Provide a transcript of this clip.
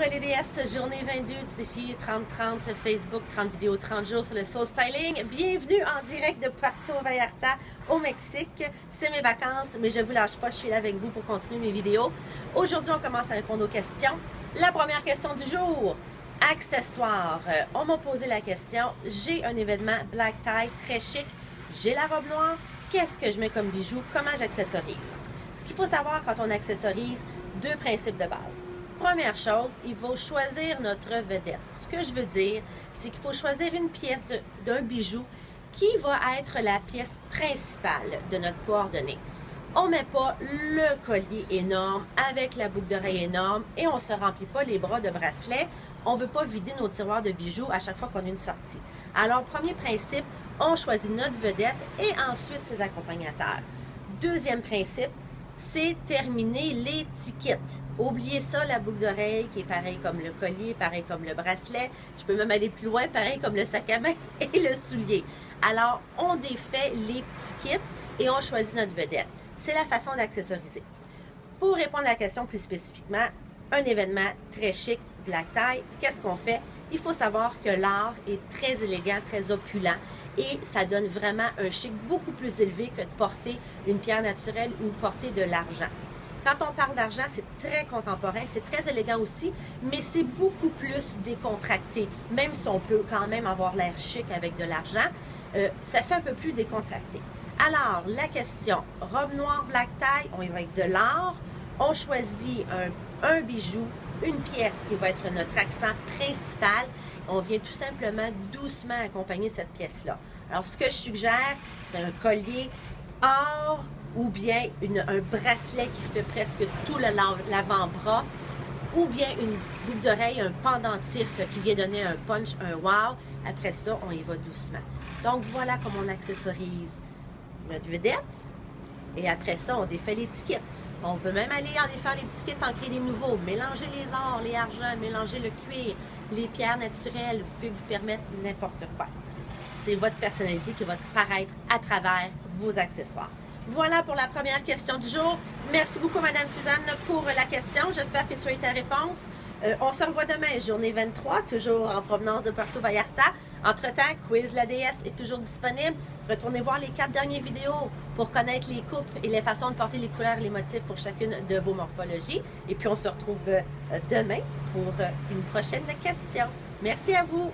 LDS, journée 22 du défi 30-30 Facebook, 30 vidéos, 30 jours sur le soul styling. Bienvenue en direct de Puerto Vallarta au Mexique. C'est mes vacances, mais je ne vous lâche pas, je suis là avec vous pour continuer mes vidéos. Aujourd'hui, on commence à répondre aux questions. La première question du jour, accessoires. On m'a posé la question, j'ai un événement black tie très chic, j'ai la robe noire, qu'est-ce que je mets comme bijoux, comment j'accessorise? Ce qu'il faut savoir quand on accessorise, deux principes de base. Première chose, il faut choisir notre vedette. Ce que je veux dire, c'est qu'il faut choisir une pièce d'un bijou qui va être la pièce principale de notre coordonnée. On ne met pas le collier énorme avec la boucle d'oreille énorme et on ne se remplit pas les bras de bracelets. On ne veut pas vider nos tiroirs de bijoux à chaque fois qu'on a une sortie. Alors, premier principe, on choisit notre vedette et ensuite ses accompagnateurs. Deuxième principe, c'est terminer l'étiquette. Oubliez ça, la boucle d'oreille qui est pareil comme le collier, pareil comme le bracelet. Je peux même aller plus loin, pareil comme le sac à main et le soulier. Alors, on défait les petits kits et on choisit notre vedette. C'est la façon d'accessoriser. Pour répondre à la question plus spécifiquement, un événement très chic, black tie, qu'est-ce qu'on fait? Il faut savoir que l'art est très élégant, très opulent et ça donne vraiment un chic beaucoup plus élevé que de porter une pierre naturelle ou porter de l'argent. Quand on parle d'argent, c'est très contemporain, c'est très élégant aussi, mais c'est beaucoup plus décontracté. Même si on peut quand même avoir l'air chic avec de l'argent, ça fait un peu plus décontracté. Alors, la question, robe noire, black tie, on y va avec de l'or, on choisit un bijou, une pièce qui va être notre accent principal. On vient tout simplement doucement accompagner cette pièce-là. Alors, ce que je suggère, c'est un collier or ou bien un bracelet qui fait presque tout l'avant-bras ou bien une boucle d'oreille, un pendentif qui vient donner un punch, un wow. Après ça, on y va doucement. Donc, voilà comment on accessorise notre vedette. Et après ça, on défait l'étiquette. On peut même aller en défaire les étiquettes, en créer des nouveaux. Mélanger les ors, les argents, mélanger le cuir, les pierres naturelles. Vous pouvez vous permettre n'importe quoi. C'est votre personnalité qui va paraître à travers vos accessoires. Voilà pour la première question du jour. Merci beaucoup, Madame Suzanne, pour la question. J'espère que tu as eu ta réponse. On se revoit demain, journée 23, toujours en provenance de Puerto Vallarta. Entre-temps, Quiz la déesse est toujours disponible. Retournez voir les 4 dernières vidéos pour connaître les coupes et les façons de porter les couleurs et les motifs pour chacune de vos morphologies. Et puis, on se retrouve demain pour une prochaine question. Merci à vous.